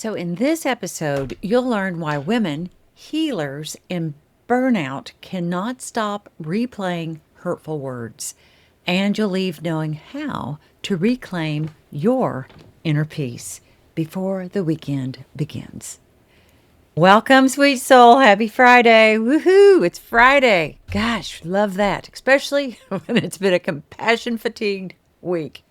So, in this episode, you'll learn why women, healers in burnout, cannot stop replaying hurtful words. And you'll leave knowing how to reclaim your inner peace before the weekend begins. Welcome, sweet soul. Happy Friday. Woohoo! It's Friday. Gosh, love that, especially when it's been a compassion fatigued week.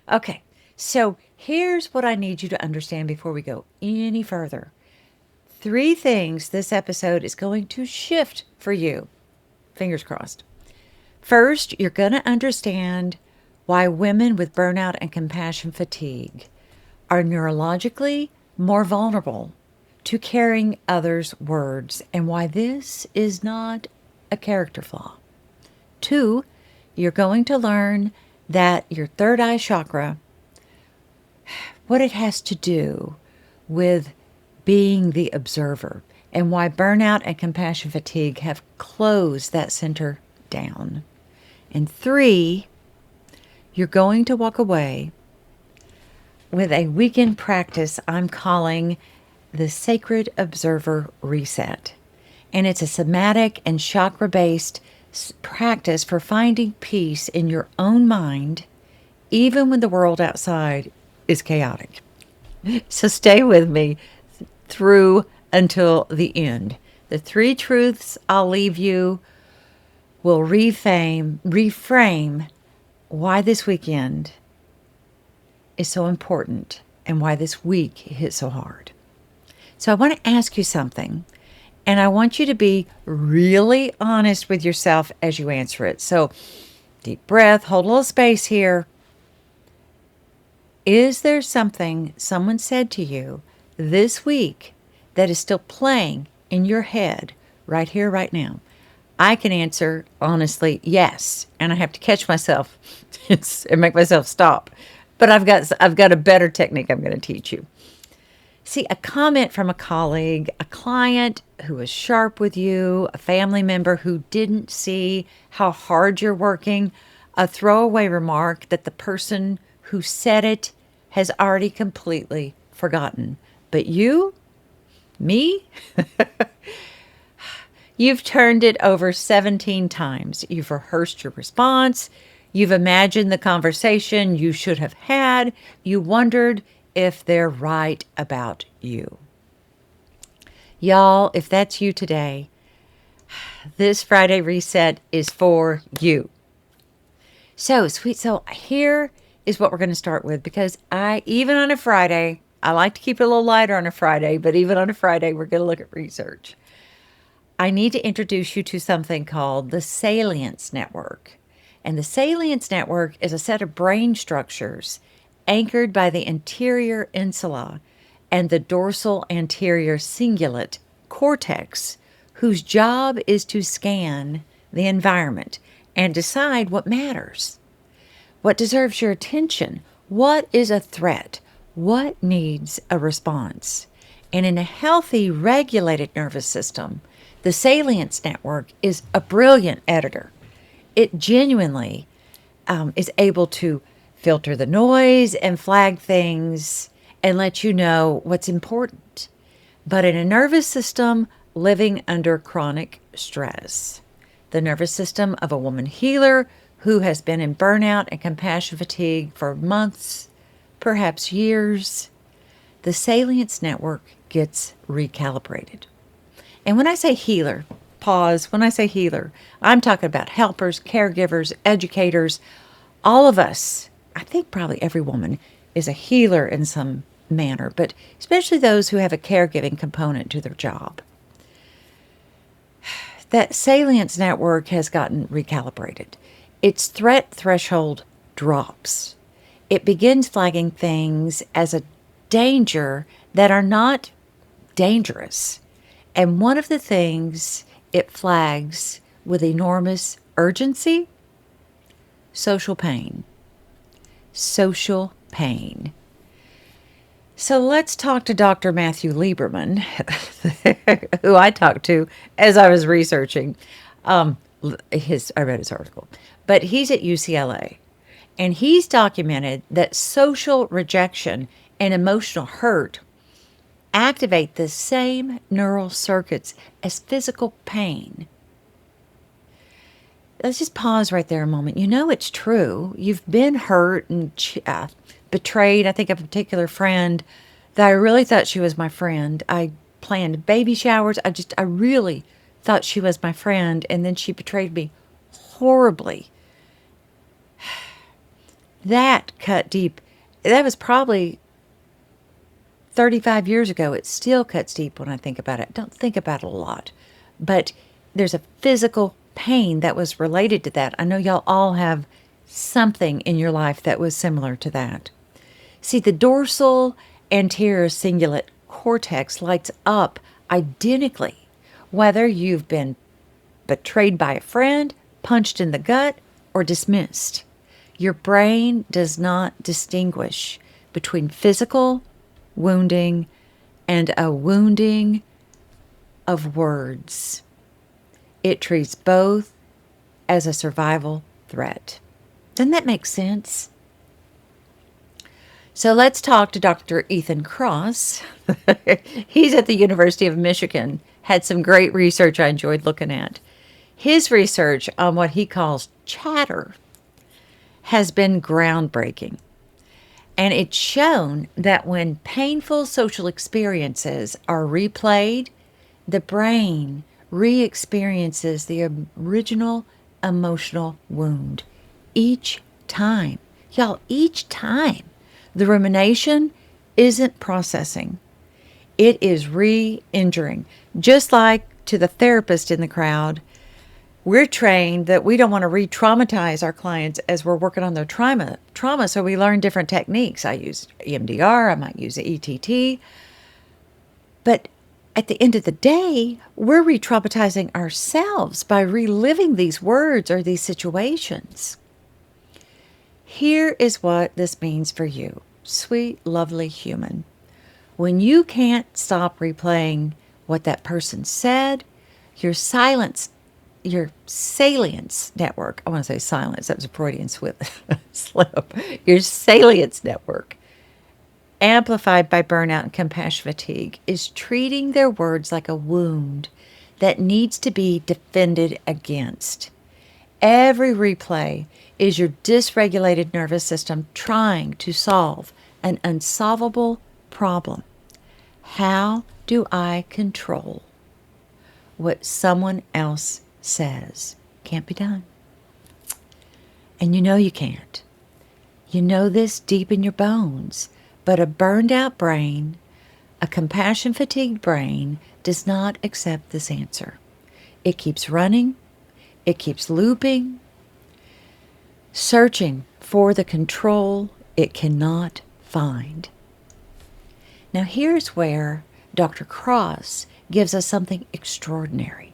Okay, so here's what I need you to understand before we go any further. 3 things this episode is going to shift for you. Fingers crossed. First, you're going to understand why women with burnout and compassion fatigue are neurologically more vulnerable to carrying others' words and why this is not a character flaw. 2, you're going to learn that your third eye chakra, what it has to do with being the observer and why burnout and compassion fatigue have closed that center down. And 3, you're going to walk away with a weekend practice I'm calling the Sacred Observer Reset. And it's a somatic and chakra-based practice for finding peace in your own mind, even when the world outside is chaotic. So stay with me through until the end. The 3 truths I'll leave you will reframe why this weekend is so important and why this week hit so hard. So I want to ask you something, and I want you to be really honest with yourself as you answer it. So deep breath, hold a little space here. Is there something someone said to you this week that is still playing in your head right here, right now? I can answer honestly, yes, and I have to catch myself and make myself stop. But I've got a better technique I'm going to teach you. See, a comment from a colleague, a client who was sharp with you, a family member who didn't see how hard you're working, a throwaway remark that the person who said it has already completely forgotten. But you, me, you've turned it over 17 times. You've rehearsed your response. You've imagined the conversation you should have had. You wondered if they're right about you. Y'all, if that's you today, this Friday reset is for you. So, sweet soul, here is what we're going to start with, because even on a Friday, I like to keep it a little lighter on a Friday, but even on a Friday, we're going to look at research. I need to introduce you to something called the Salience Network. And the Salience Network is a set of brain structures anchored by the anterior insula and the dorsal anterior cingulate cortex, whose job is to scan the environment and decide what matters, what deserves your attention, what is a threat, what needs a response. And in a healthy, regulated nervous system, the Salience Network is a brilliant editor. It genuinely is able to filter the noise and flag things and let you know what's important. But in a nervous system living under chronic stress, the nervous system of a woman healer who has been in burnout and compassion fatigue for months, perhaps years, the Salience Network gets recalibrated. And when I say healer, pause, when I say healer, I'm talking about helpers, caregivers, educators, all of us. I think probably every woman is a healer in some manner, but especially those who have a caregiving component to their job. That Salience Network has gotten recalibrated. Its threat threshold drops. It begins flagging things as a danger that are not dangerous. And one of the things it flags with enormous urgency, social pain. Social pain. So let's talk to Dr. Matthew Lieberman, who I talked to as I was researching. I read his article, but he's at UCLA, and he's documented that social rejection and emotional hurt activate the same neural circuits as physical pain. Let's just pause right there a moment. You know it's true. You've been hurt and betrayed. I think of a particular friend that I really thought she was my friend. I planned baby showers. I really thought she was my friend, and then she betrayed me horribly. That cut deep. That was probably 35 years ago. It still cuts deep when I think about it. I don't think about it a lot, but there's a physical pain that was related to that. I know y'all all have something in your life that was similar to that. See, the dorsal anterior cingulate cortex lights up identically whether you've been betrayed by a friend, punched in the gut, or dismissed. Your brain does not distinguish between physical wounding and a wounding of words. It treats both as a survival threat. Doesn't that make sense? So let's talk to Dr. Ethan Kross. He's at the University of Michigan. Had some great research I enjoyed looking at. His research on what he calls chatter has been groundbreaking. And it's shown that when painful social experiences are replayed, the brain re-experiences the original emotional wound each time. Y'all, each time. The rumination isn't processing. It is re-injuring. Just like to the therapist in the crowd, we're trained that we don't want to re-traumatize our clients as we're working on their trauma. So we learn different techniques. I use EMDR, I might use ETT. But at the end of the day, we're re-traumatizing ourselves by reliving these words or these situations. Here is what this means for you, sweet, lovely human. When you can't stop replaying what that person said, your Salience Network, I want to say silence, that was a Freudian slip. Your Salience Network, amplified by burnout and compassion fatigue, is treating their words like a wound that needs to be defended against. Every replay is your dysregulated nervous system trying to solve an unsolvable problem. How do I control what someone else says? Can't be done. And you know you can't. You know this deep in your bones. But a burned out brain, a compassion fatigued brain, does not accept this answer. It keeps running. It keeps looping, searching for the control it cannot find. Now here's where Dr. Kross gives us something extraordinary.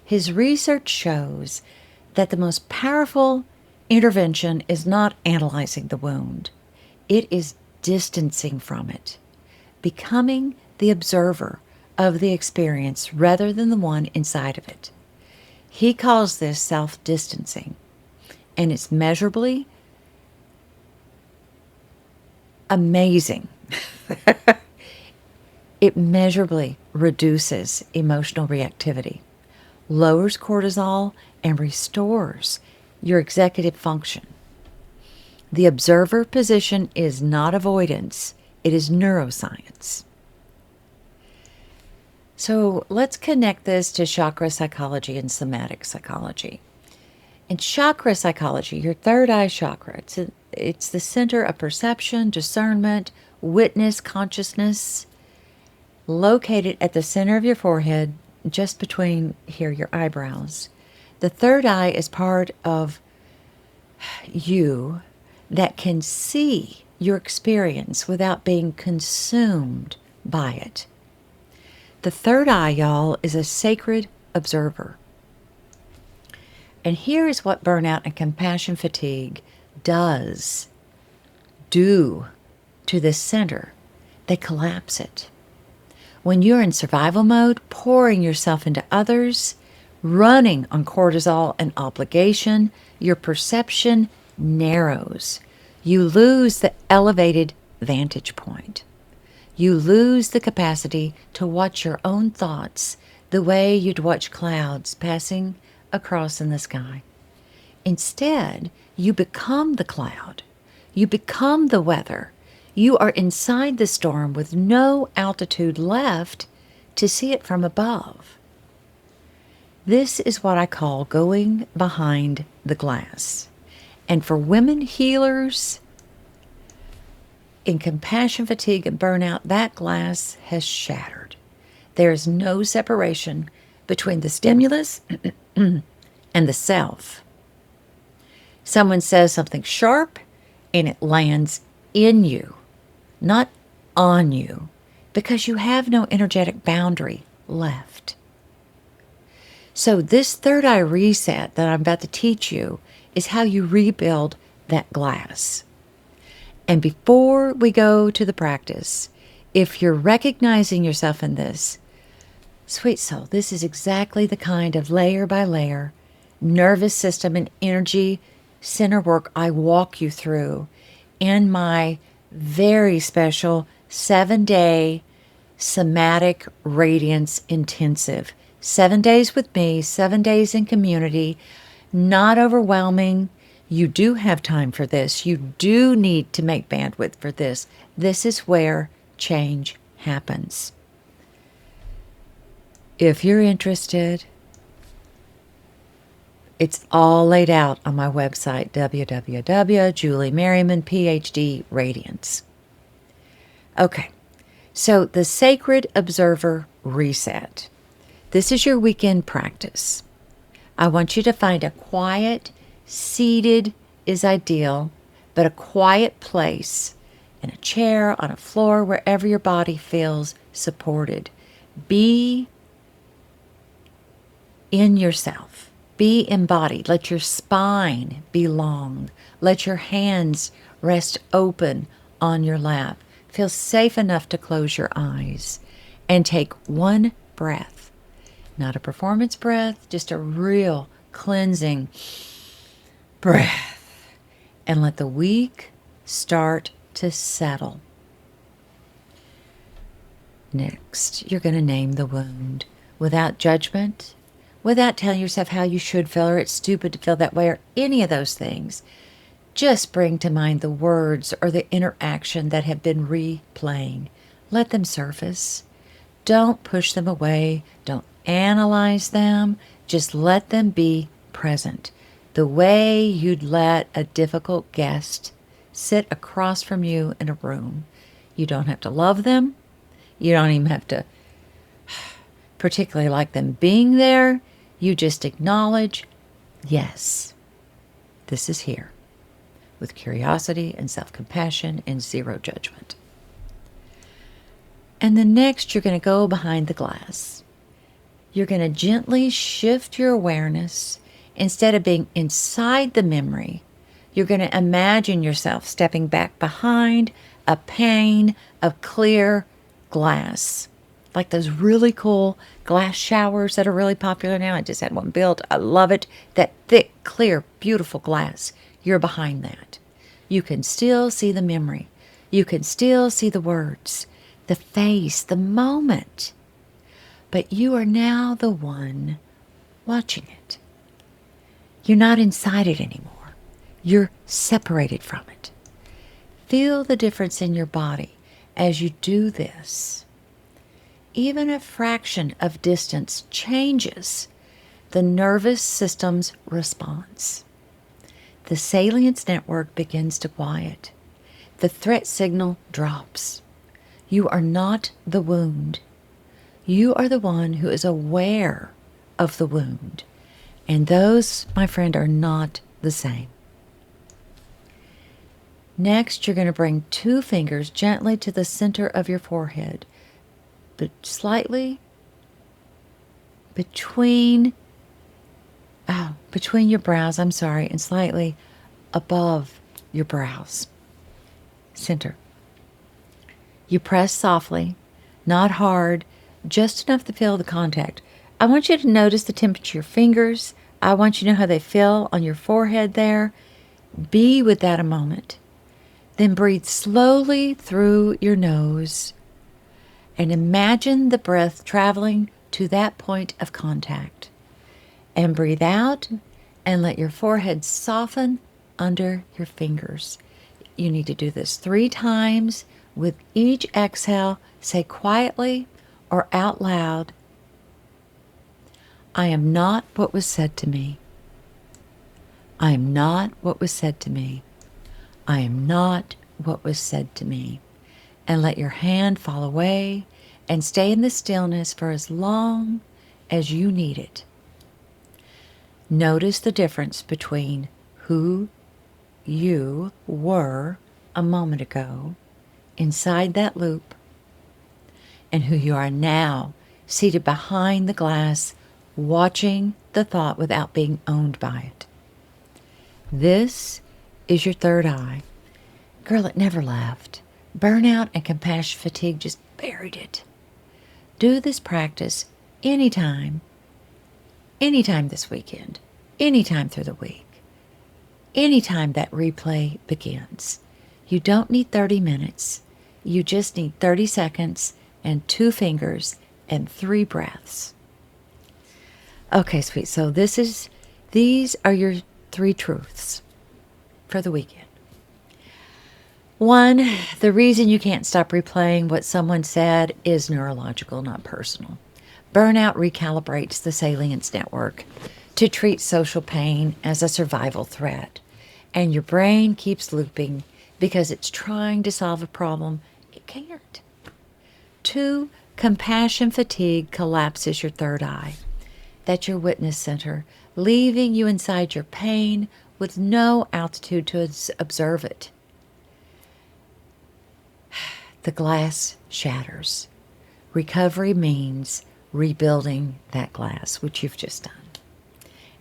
His research shows that the most powerful intervention is not analyzing the wound. It is distancing from it, becoming the observer of the experience rather than the one inside of it. He calls this self-distancing, and it's measurably amazing. It measurably reduces emotional reactivity, lowers cortisol, and restores your executive function. The observer position is not avoidance, it is neuroscience. So let's connect this to chakra psychology and somatic psychology. In chakra psychology, your third eye chakra, it's the center of perception, discernment, witness, consciousness, located at the center of your forehead, just between here, your eyebrows. The third eye is part of you that can see your experience without being consumed by it. The third eye, y'all, is a sacred observer. And here is what burnout and compassion fatigue do to the center. They collapse it. When you're in survival mode, pouring yourself into others, running on cortisol and obligation, your perception narrows. You lose the elevated vantage point. You lose the capacity to watch your own thoughts the way you'd watch clouds passing across in the sky. Instead, you become the cloud. You become the weather. You are inside the storm with no altitude left to see it from above. This is what I call going behind the glass. And for women healers, in compassion, fatigue, and burnout, that glass has shattered. There is no separation between the stimulus and the self. Someone says something sharp, and it lands in you, not on you, because you have no energetic boundary left. So this third eye reset that I'm about to teach you is how you rebuild that glass. And before we go to the practice, if you're recognizing yourself in this, sweet soul, this is exactly the kind of layer by layer nervous system and energy center work I walk you through in my very special 7-day Somatic Radiance Intensive. 7 days with me, 7 days in community, not overwhelming. You do have time for this. You do need to make bandwidth for this. This is where change happens. If you're interested, it's all laid out on my website, www.juliemerriman, PhD, Radiance. Okay, so the Sacred Observer Reset. This is your weekend practice. I want you to find a quiet, seated is ideal, but a quiet place, in a chair, on a floor, wherever your body feels supported. Be in yourself. Be embodied. Let your spine be long. Let your hands rest open on your lap. Feel safe enough to close your eyes and take one breath. Not a performance breath, just a real cleansing breath. And let the week start to settle. Next, you're going to name the wound without judgment, without telling yourself how you should feel or it's stupid to feel that way or any of those things. Just bring to mind the words or the interaction that have been replaying. Let them surface. Don't push them away. Don't analyze them. Just let them be present. The way you'd let a difficult guest sit across from you in a room. You don't have to love them. You don't even have to particularly like them being there. You just acknowledge, yes, this is here, with curiosity and self-compassion and zero judgment. And then next, you're going to go behind the glass. You're going to gently shift your awareness. Instead of being inside the memory, you're going to imagine yourself stepping back behind a pane of clear glass. Like those really cool glass showers that are really popular now. I just had one built. I love it. That thick, clear, beautiful glass. You're behind that. You can still see the memory. You can still see the words, the face, the moment. But you are now the one watching it. You're not inside it anymore. You're separated from it. Feel the difference in your body as you do this. Even a fraction of distance changes the nervous system's response. The Salience Network begins to quiet. The threat signal drops. You are not the wound. You are the one who is aware of the wound. And those, my friend, are not the same. Next, you're going to bring 2 fingers gently to the center of your forehead, but slightly between your brows, and slightly above your brows. Center. You press softly, not hard, just enough to feel the contact. I want you to notice the temperature of your fingers. I want you to know how they feel on your forehead there. Be with that a moment. Then breathe slowly through your nose and imagine the breath traveling to that point of contact. And breathe out and let your forehead soften under your fingers. You need to do this 3 times. With each exhale, say quietly or out loud, I am not what was said to me. I am not what was said to me. I am not what was said to me. And let your hand fall away and stay in the stillness for as long as you need it. Notice the difference between who you were a moment ago inside that loop and who you are now seated behind the glass watching the thought without being owned by it. This is your third eye. Girl, it never left. Burnout and compassion fatigue just buried it. Do this practice anytime this weekend, anytime through the week, anytime that replay begins. You don't need 30 minutes. You just need 30 seconds and 2 fingers and 3 breaths. Okay, sweet. So these are your 3 truths for the weekend. 1, the reason you can't stop replaying what someone said is neurological, not personal. Burnout recalibrates the Salience Network to treat social pain as a survival threat. And your brain keeps looping because it's trying to solve a problem it can't. 2, compassion fatigue collapses your third eye. That's your witness center, leaving you inside your pain with no altitude to observe it. The glass shatters. Recovery means rebuilding that glass, which you've just done.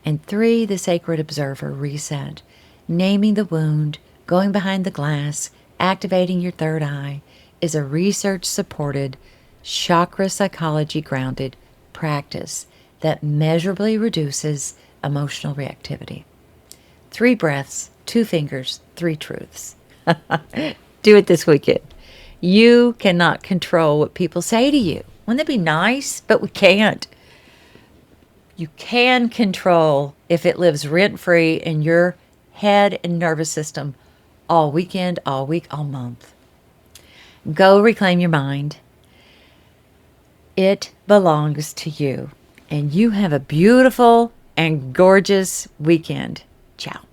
And 3, the sacred observer, reset, naming the wound, going behind the glass, activating your third eye, is a research-supported, chakra psychology-grounded practice that measurably reduces emotional reactivity. 3 breaths, 2 fingers, 3 truths. Do it this weekend. You cannot control what people say to you. Wouldn't that be nice? But we can't. You can control if it lives rent-free in your head and nervous system all weekend, all week, all month. Go reclaim your mind. It belongs to you. And you have a beautiful and gorgeous weekend. Ciao.